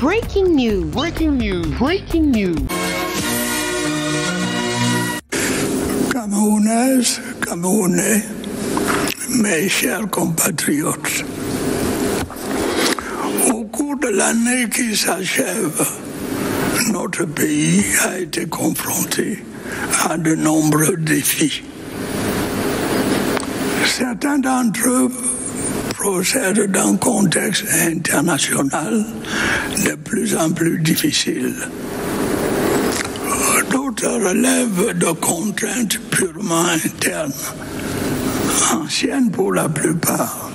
Breaking news. Breaking news. Breaking news. Camerounaises, Camerounais, mes chers compatriotes, au cours de l'année qui s'achève, notre pays a été confronté à de nombreux défis. Certains d'entre eux procèdent d'un contexte international de plus en plus difficile. D'autres relèvent de contraintes purement internes, anciennes pour la plupart.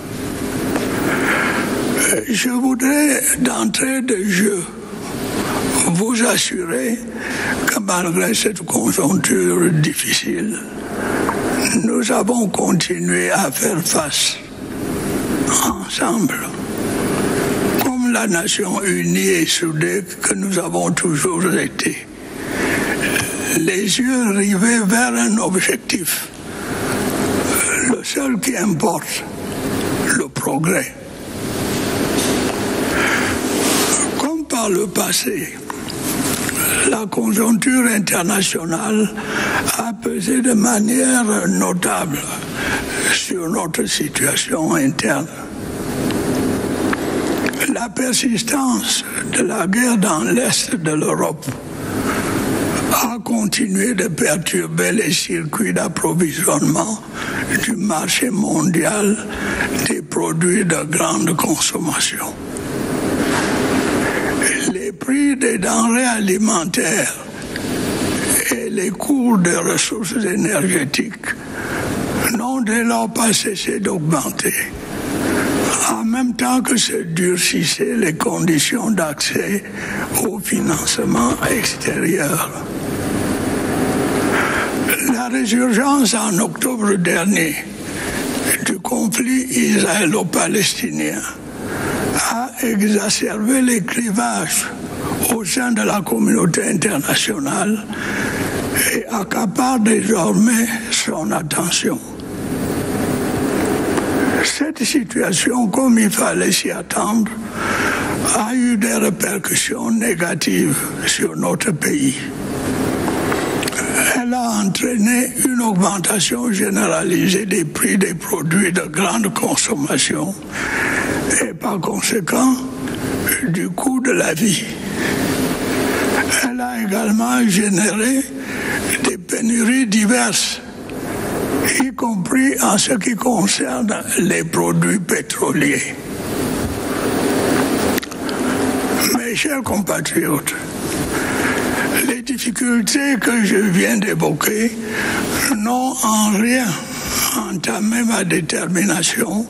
Je voudrais d'entrée de jeu vous assurer que malgré cette conjoncture difficile, nous avons continué à faire face ensemble, comme la nation unie et soudée que nous avons toujours été, les yeux rivés vers un objectif, le seul qui importe, le progrès. Comme par le passé, la conjoncture internationale a pesé de manière notable sur notre situation interne. La persistance de la guerre dans l'Est de l'Europe a continué de perturber les circuits d'approvisionnement du marché mondial des produits de grande consommation. Les prix des denrées alimentaires et les cours des ressources énergétiques n'ont dès lors pas cessé d'augmenter, en même temps que se durcissaient les conditions d'accès au financement extérieur. La résurgence en octobre dernier du conflit israélo-palestinien a exacerbé les clivages au sein de la communauté internationale et accapare désormais son attention. Cette situation, comme il fallait s'y attendre, a eu des répercussions négatives sur notre pays. Elle a entraîné une augmentation généralisée des prix des produits de grande consommation et par conséquent du coût de la vie. Elle a également généré des pénuries diverses, y compris en ce qui concerne les produits pétroliers. Mes chers compatriotes, les difficultés que je viens d'évoquer n'ont en rien entamé ma détermination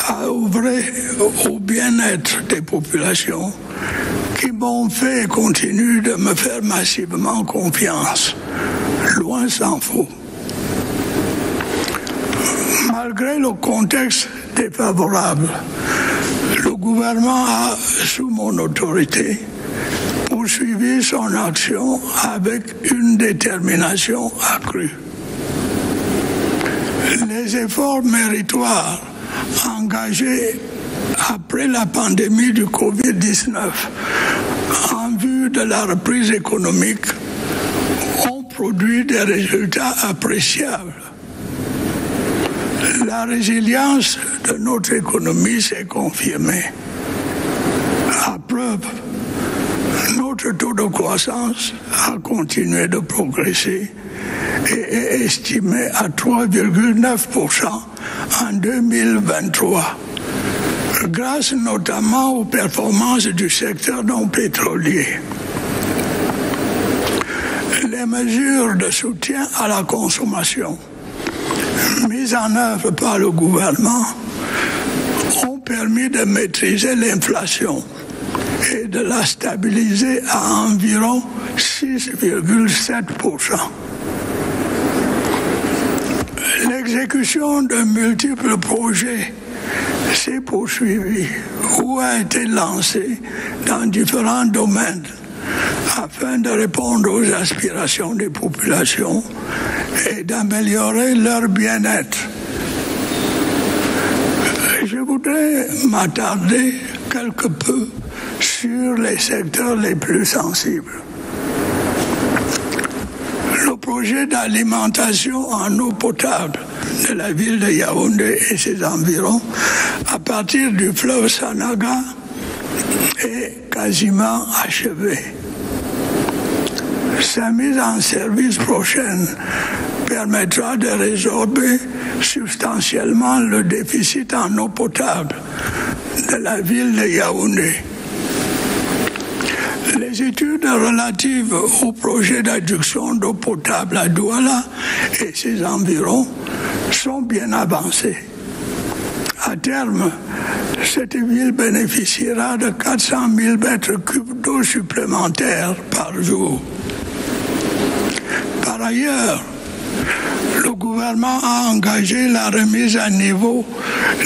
à œuvrer au bien-être des populations qui m'ont fait et continuent de me faire massivement confiance, loin s'en faut. Malgré le contexte défavorable, le gouvernement a, sous mon autorité, poursuivi son action avec une détermination accrue. Les efforts méritoires engagés après la pandémie du Covid-19 en vue de la reprise économique ont produit des résultats appréciables. La résilience de notre économie s'est confirmée. À preuve, notre taux de croissance a continué de progresser et est estimé à 3,9% en 2023, grâce notamment aux performances du secteur non pétrolier. Les mesures de soutien à la consommation mises en œuvre par le gouvernement ont permis de maîtriser l'inflation et de la stabiliser à environ 6,7%. L'exécution de multiples projets s'est poursuivie ou a été lancée dans différents domaines afin de répondre aux aspirations des populations et d'améliorer leur bien-être. Je voudrais m'attarder quelque peu sur les secteurs les plus sensibles. Le projet d'alimentation en eau potable de la ville de Yaoundé et ses environs à partir du fleuve Sanaga est quasiment achevé. Sa mise en service prochaine permettra de résorber substantiellement le déficit en eau potable de la ville de Yaoundé. Les études relatives au projet d'adduction d'eau potable à Douala et ses environs sont bien avancées. À terme, cette ville bénéficiera de 400 000 mètres cubes d'eau supplémentaires par jour. Par ailleurs, le gouvernement a engagé la remise à niveau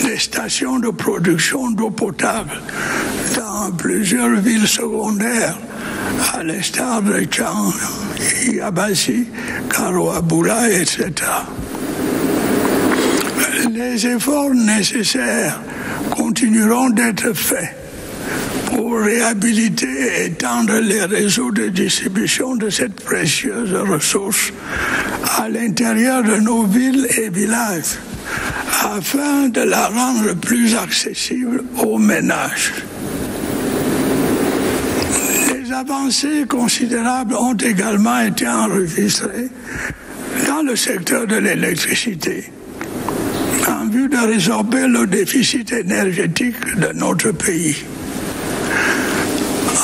des stations de production d'eau potable dans plusieurs villes secondaires, à l'instar de Tchang, Yabassi, Karoaboula, etc. Les efforts nécessaires continueront d'être faits pour réhabiliter et étendre les réseaux de distribution de cette précieuse ressource à l'intérieur de nos villes et villages, afin de la rendre plus accessible aux ménages. Des avancées considérables ont également été enregistrées dans le secteur de l'électricité, en vue de résorber le déficit énergétique de notre pays.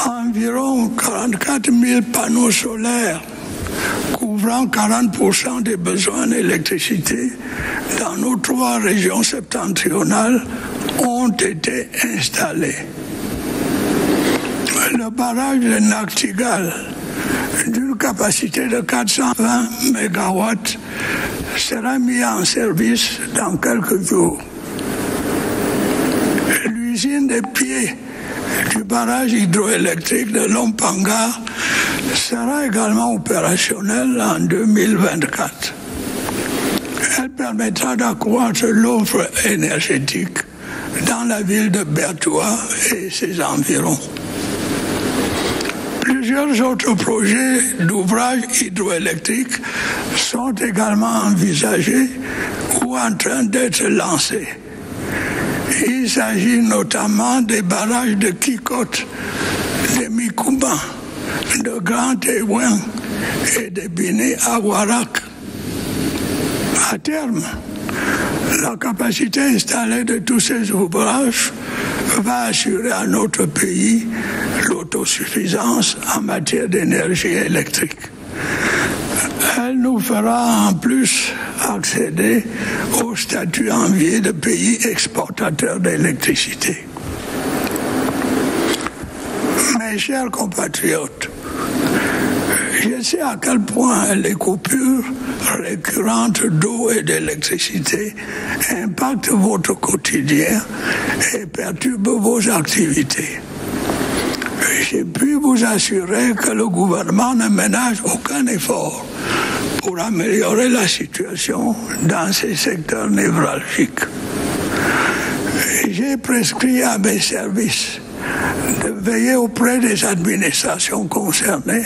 Environ 44 000 panneaux solaires couvrant 40% des besoins d'électricité dans nos 3 régions septentrionales ont été installés. Le barrage de Naktigal, d'une capacité de 420 MW, sera mis en service dans quelques jours. L'usine des pieds du barrage hydroélectrique de Lompanga sera également opérationnelle en 2024. Elle permettra d'accroître l'offre énergétique dans la ville de Bertoua et ses environs. Plusieurs autres projets d'ouvrages hydroélectriques sont également envisagés ou en train d'être lancés. Il s'agit notamment des barrages de Kikot, de Mikouba, de Grand Téouin et de Biné à Warak. À terme, la capacité installée de tous ces ouvrages va assurer à notre pays l'autosuffisance en matière d'énergie électrique. Elle nous fera en plus accéder au statut envié de pays exportateur d'électricité. Mes chers compatriotes, je sais à quel point les coupures récurrentes d'eau et d'électricité impactent votre quotidien et perturbent vos activités. J'ai pu vous assurer que le gouvernement ne ménage aucun effort pour améliorer la situation dans ces secteurs névralgiques. J'ai prescrit à mes services de veiller auprès des administrations concernées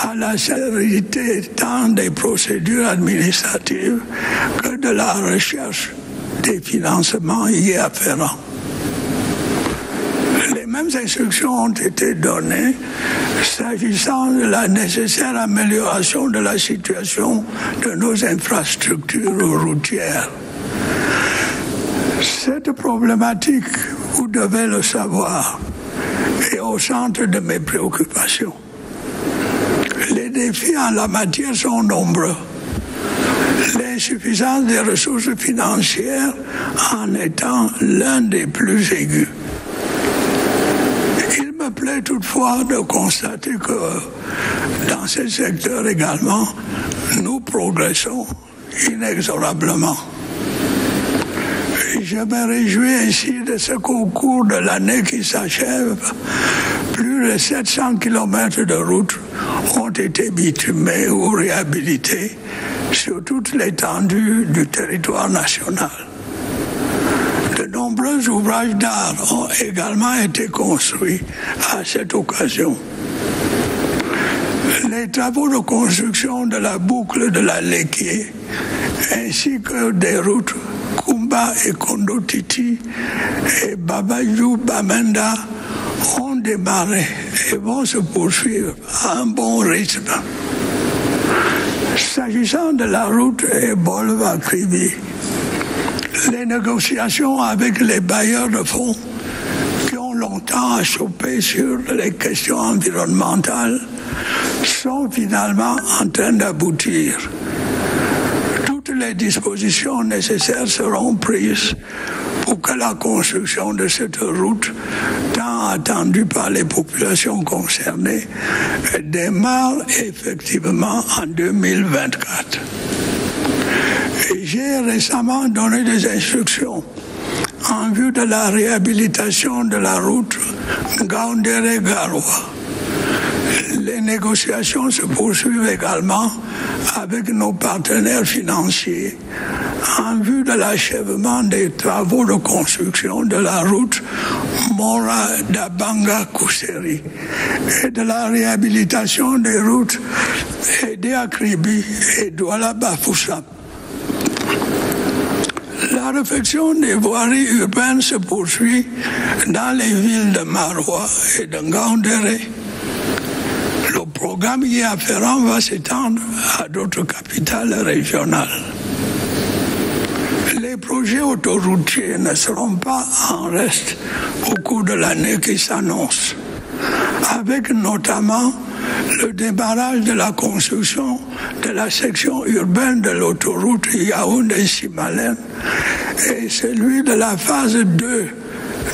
à la célérité tant des procédures administratives que de la recherche des financements y afférents. Les mêmes instructions ont été données s'agissant de la nécessaire amélioration de la situation de nos infrastructures routières. Cette problématique, vous devez le savoir, est au centre de mes préoccupations. Les défis en la matière sont nombreux. L'insuffisance des ressources financières en étant l'un des plus aigus. Il me plaît toutefois de constater que dans ce secteur également, nous progressons inexorablement. Je me réjouis ainsi de ce qu'au cours de l'année qui s'achève, plus de 700 km de routes ont été bitumées ou réhabilitées sur toute l'étendue du territoire national. De nombreux nombreux ouvrages d'art ont également été construits à cette occasion. Les travaux de construction de la boucle de la Lekié, ainsi que des routes Kumba et Kondotiti et Babajou Bamenda ont démarré et vont se poursuivre à un bon rythme. S'agissant de la route Bolva-Kribi, les négociations avec les bailleurs de fonds qui ont longtemps achoppé sur les questions environnementales sont finalement en train d'aboutir. Toutes les dispositions nécessaires seront prises pour que la construction de cette route, tant attendue par les populations concernées, démarre effectivement en 2024. J'ai récemment donné des instructions en vue de la réhabilitation de la route Gaoundéré-Garoua. Les négociations se poursuivent également avec nos partenaires financiers en vue de l'achèvement des travaux de construction de la route Mora-Dabanga-Kousseri et de la réhabilitation des routes Edé-Akribi et Douala-Bafoussam. La réflexion des voiries urbaines se poursuit dans les villes de Maroua et de Ngaoundéré. Le programme y afférent va s'étendre à d'autres capitales régionales. Les projets autoroutiers ne seront pas en reste au cours de l'année qui s'annonce, avec notamment le démarrage de la construction de la section urbaine de l'autoroute Yaoundé-Simalène et celui de la phase 2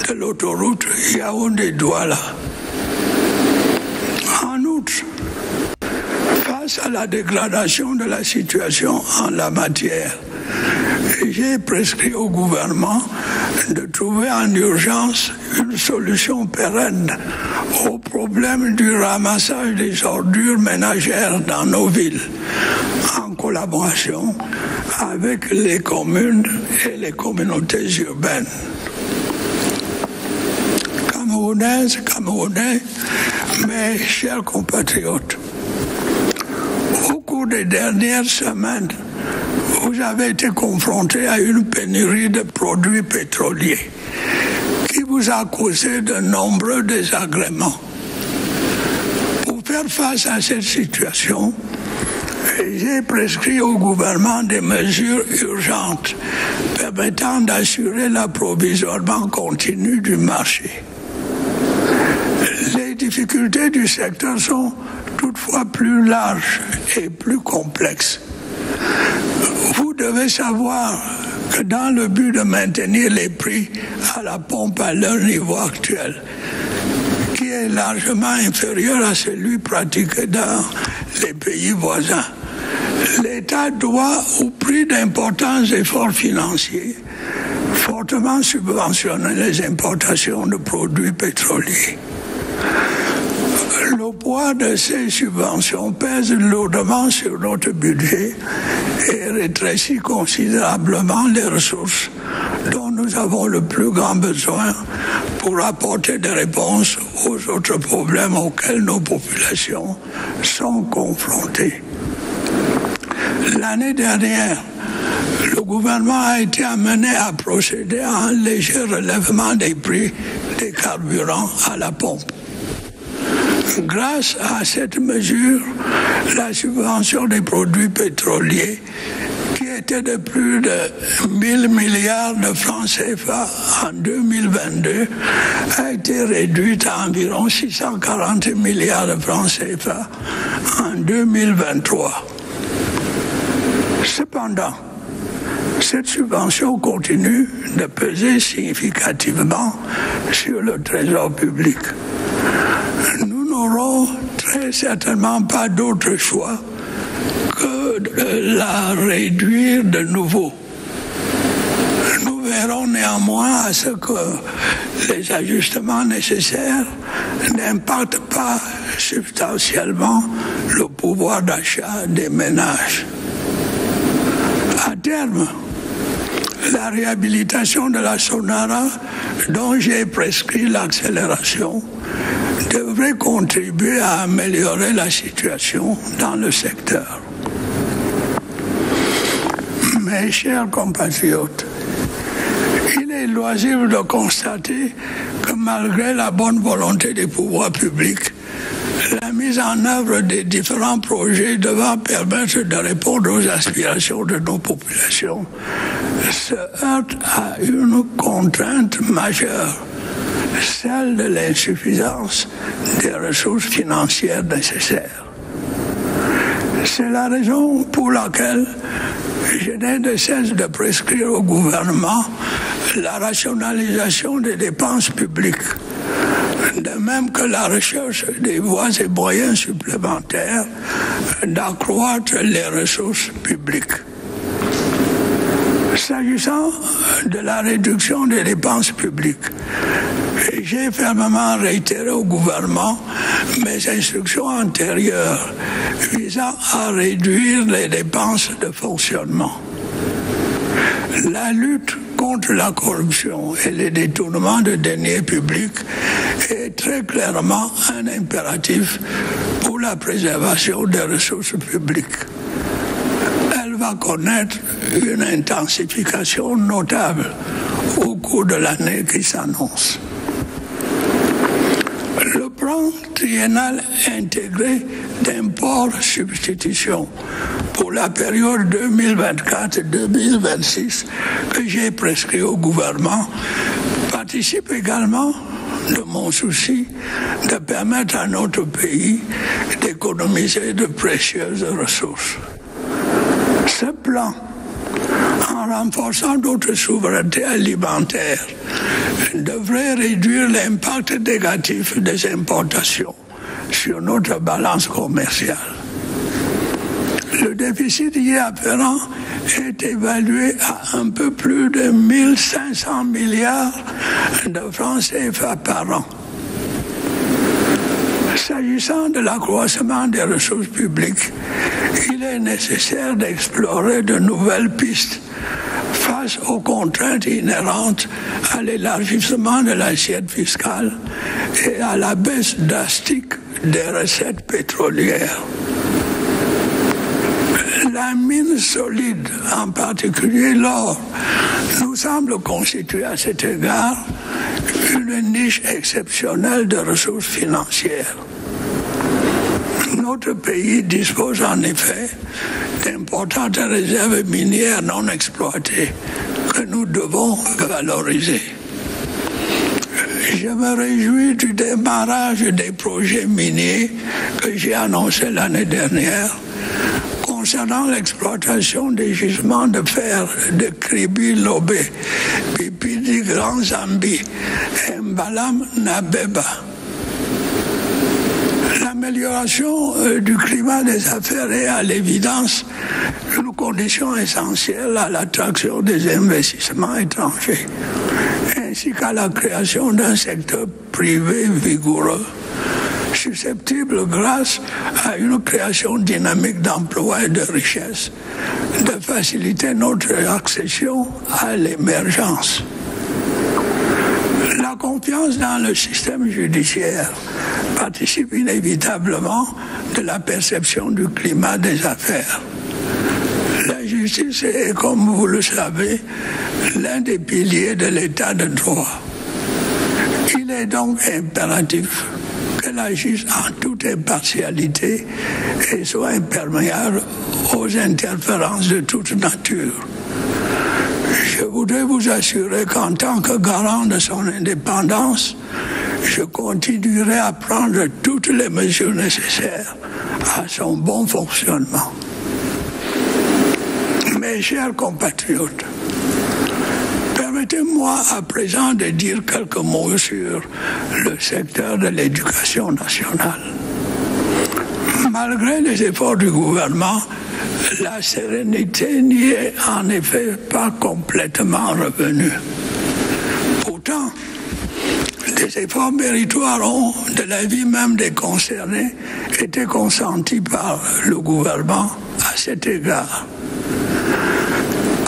de l'autoroute Yaoundé-Douala. En outre, face à la dégradation de la situation en la matière, j'ai prescrit au gouvernement de trouver en urgence une solution pérenne au problème du ramassage des ordures ménagères dans nos villes, en collaboration avec les communes et les communautés urbaines. Camerounaises, Camerounais, mes chers compatriotes, au cours des dernières semaines, vous avez été confrontés à une pénurie de produits pétroliers qui vous a causé de nombreux désagréments. Pour faire face à cette situation, j'ai prescrit au gouvernement des mesures urgentes permettant d'assurer l'approvisionnement continu du marché. Les difficultés du secteur sont toutefois plus larges et plus complexes. Vous devez savoir que dans le but de maintenir les prix à la pompe à leur niveau actuel, qui est largement inférieur à celui pratiqué dans les pays voisins, l'État doit, au prix d'importants efforts financiers, fortement subventionner les importations de produits pétroliers. Le poids de ces subventions pèse lourdement sur notre budget et rétrécit considérablement les ressources dont nous avons le plus grand besoin pour apporter des réponses aux autres problèmes auxquels nos populations sont confrontées. L'année dernière, le gouvernement a été amené à procéder à un léger relèvement des prix des carburants à la pompe. Grâce à cette mesure, la subvention des produits pétroliers, qui était de plus de 1000 milliards de francs CFA en 2022, a été réduite à environ 640 milliards de francs CFA en 2023. Cependant, cette subvention continue de peser significativement sur le trésor public. Nous n'aurons très certainement pas d'autre choix que de la réduire de nouveau. Nous verrons néanmoins à ce que les ajustements nécessaires n'impactent pas substantiellement le pouvoir d'achat des ménages. À terme, La réhabilitation de la Sonara, dont j'ai prescrit l'accélération, devrait contribuer à améliorer la situation dans le secteur. Mes chers compatriotes, il est loisible de constater que malgré la bonne volonté des pouvoirs publics, la mise en œuvre des différents projets devant permettre de répondre aux aspirations de nos populations se heurte à une contrainte majeure, celle de l'insuffisance des ressources financières nécessaires. C'est la raison pour laquelle je n'ai de cesse de prescrire au gouvernement la rationalisation des dépenses publiques, de même que la recherche des voies et moyens supplémentaires d'accroître les ressources publiques. S'agissant de la réduction des dépenses publiques, j'ai fermement réitéré au gouvernement mes instructions antérieures visant à réduire les dépenses de fonctionnement. La lutte contre la corruption et les détournements de deniers publics est très clairement un impératif pour la préservation des ressources publiques. Elle va connaître une intensification notable au cours de l'année qui s'annonce. Le plan triennal intégré d'import-substitution pour la période 2024-2026 que j'ai prescrit au gouvernement participe également de mon souci de permettre à notre pays d'économiser de précieuses ressources. Ce plan, en renforçant notre souveraineté alimentaire, devrait réduire l'impact négatif des importations sur notre balance commerciale. Le déficit y afférent est évalué à un peu plus de 1500 milliards de francs CFA par an. S'agissant de l'accroissement des ressources publiques, il est nécessaire d'explorer de nouvelles pistes face aux contraintes inhérentes à l'élargissement de l'assiette fiscale et à la baisse drastique des recettes pétrolières. La mine solide, en particulier l'or, nous semble constituer à cet égard une niche exceptionnelle de ressources financières. Notre pays dispose en effet d'importantes réserves minières non exploitées que nous devons valoriser. Je me réjouis du démarrage des projets miniers que j'ai annoncé l'année dernière concernant l'exploitation des gisements de fer de Kribi-Lobé, Pipidi Grand Zambi et Mbalam Nabeba. L'amélioration du climat des affaires est à l'évidence une condition essentielle à l'attraction des investissements étrangers, ainsi qu'à la création d'un secteur privé vigoureux, susceptible, grâce à une création dynamique d'emplois et de richesses, de faciliter notre accession à l'émergence. La confiance dans le système judiciaire participe inévitablement de la perception du climat des affaires. La justice est, comme vous le savez, l'un des piliers de l'état de droit. Il est donc impératif qu'elle agisse en toute impartialité et soit imperméable aux interférences de toute nature. Je voudrais vous assurer qu'en tant que garant de son indépendance, je continuerai à prendre toutes les mesures nécessaires à son bon fonctionnement. Mes chers compatriotes, permettez-moi à présent de dire quelques mots sur le secteur de l'éducation nationale. Malgré les efforts du gouvernement, la sérénité n'y est en effet pas complètement revenue. Pourtant, des efforts méritoires ont, de l'avis même des concernés, été consentis par le gouvernement à cet égard.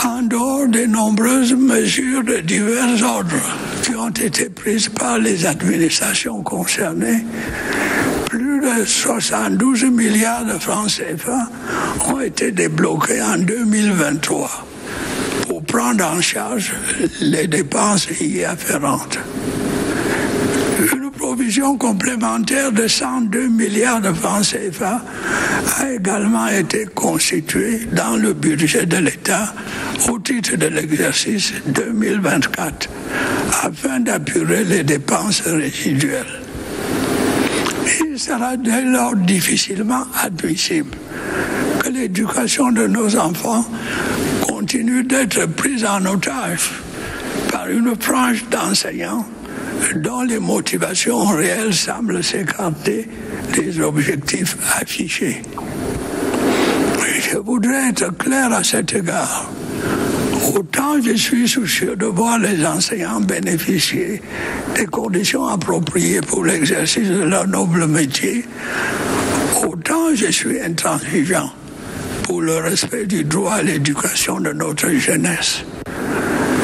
En dehors des nombreuses mesures de divers ordres qui ont été prises par les administrations concernées, plus de 72 milliards de francs CFA ont été débloqués en 2023 pour prendre en charge les dépenses y afférentes. Une provision complémentaire de 102 milliards de francs CFA a également été constituée dans le budget de l'État au titre de l'exercice 2024 afin d'apurer les dépenses résiduelles. Il sera dès lors difficilement admissible que l'éducation de nos enfants continue d'être prise en otage par une frange d'enseignants dont les motivations réelles semblent s'écarter des objectifs affichés. Je voudrais être clair à cet égard. Autant je suis soucieux de voir les enseignants bénéficier des conditions appropriées pour l'exercice de leur noble métier, autant je suis intransigeant pour le respect du droit à l'éducation de notre jeunesse.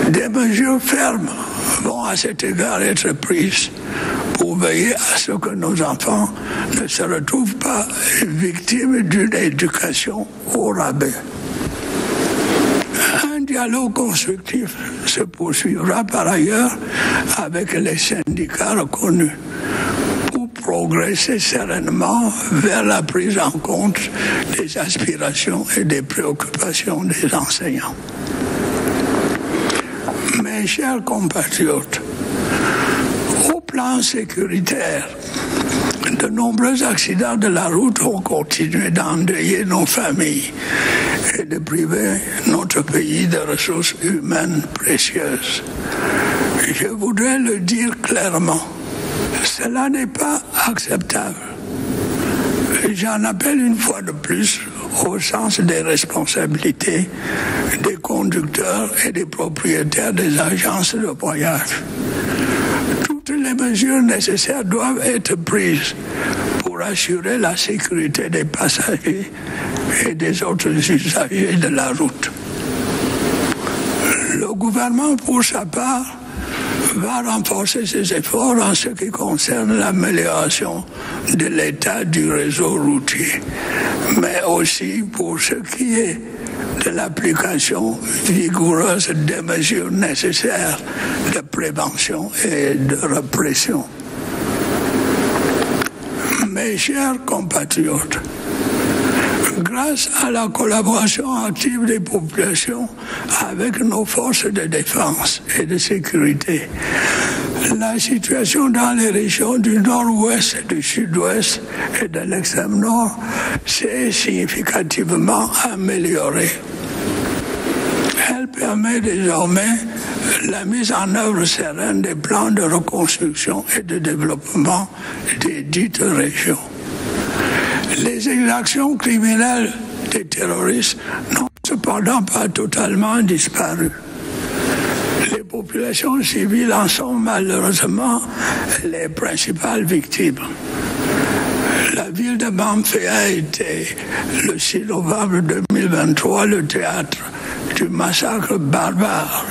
Des mesures fermes vont à cet égard être prises pour veiller à ce que nos enfants ne se retrouvent pas victimes d'une éducation au rabais. Un dialogue constructif se poursuivra par ailleurs avec les syndicats reconnus pour progresser sereinement vers la prise en compte des aspirations et des préoccupations des enseignants. Mes chers compatriotes, au plan sécuritaire, de nombreux accidents de la route ont continué d'endeuiller nos familles et de priver notre pays de ressources humaines précieuses. Je voudrais le dire clairement, cela n'est pas acceptable. J'en appelle une fois de plus au sens des responsabilités des conducteurs et des propriétaires des agences de voyage. Toutes les mesures nécessaires doivent être prises pour assurer la sécurité des passagers et des autres usagers de la route. Le gouvernement, pour sa part, va renforcer ses efforts en ce qui concerne l'amélioration de l'état du réseau routier, mais aussi pour ce qui est de l'application vigoureuse des mesures nécessaires de prévention et de répression. Mes chers compatriotes, grâce à la collaboration active des populations avec nos forces de défense et de sécurité, la situation dans les régions du nord-ouest, du sud-ouest et de l'extrême nord s'est significativement améliorée. Elle permet désormais la mise en œuvre sereine des plans de reconstruction et de développement des dites régions. Les exactions criminelles des terroristes n'ont cependant pas totalement disparu. Les populations civiles en sont malheureusement les principales victimes. La ville de Bamfé a été, le 6 novembre 2023, le théâtre du massacre barbare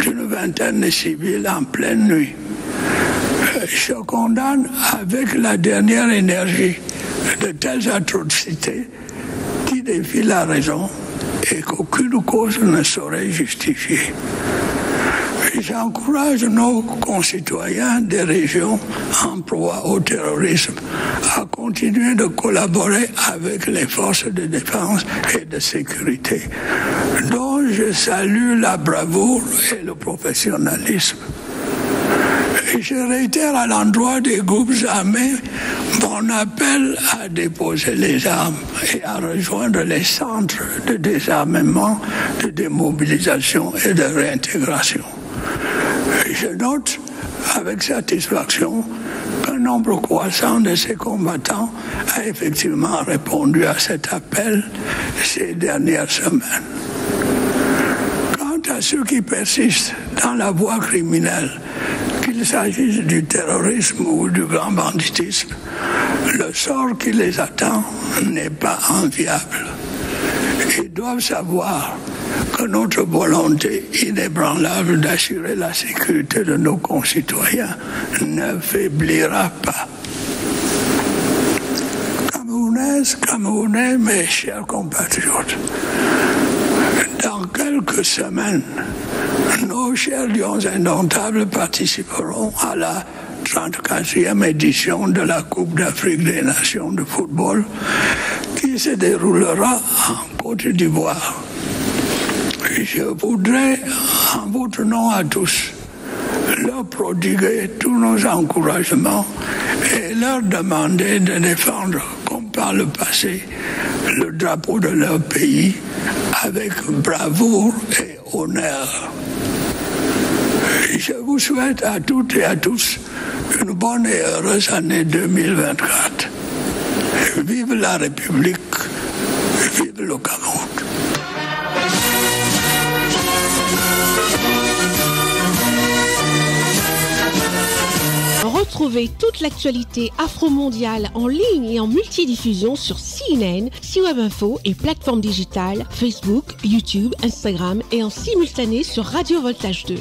d'une vingtaine de civils en pleine nuit. Je condamne avec la dernière énergie de telles atrocités qui défient la raison et qu'aucune cause ne saurait justifier. J'encourage nos concitoyens des régions en proie au terrorisme à continuer de collaborer avec les forces de défense et de sécurité, dont je salue la bravoure et le professionnalisme. Et je réitère à l'endroit des groupes armés mon appel à déposer les armes et à rejoindre les centres de désarmement, de démobilisation et de réintégration. Je note avec satisfaction qu'un nombre croissant de ces combattants a effectivement répondu à cet appel ces dernières semaines. Quant à ceux qui persistent dans la voie criminelle, qu'il s'agisse du terrorisme ou du grand banditisme, le sort qui les attend n'est pas enviable. Ils doivent savoir que notre volonté inébranlable d'assurer la sécurité de nos concitoyens ne faiblira pas. Camerounais, mes chers compatriotes, dans quelques semaines, nos chers lions indomptables participeront à la 34e édition de la Coupe d'Afrique des Nations de football qui se déroulera en Côte d'Ivoire. Je voudrais, en votre nom à tous, leur prodiguer tous nos encouragements et leur demander de défendre, comme par le passé, le drapeau de leur pays avec bravoure et honneur. Je vous souhaite à toutes et à tous une bonne et heureuse année 2024. Vive la République, vive le Cameroun. Retrouvez toute l'actualité afro-mondiale en ligne et en multidiffusion sur CNN, C-Web Info et plateformes digitales, Facebook, YouTube, Instagram et en simultané sur Radio Voltage 2.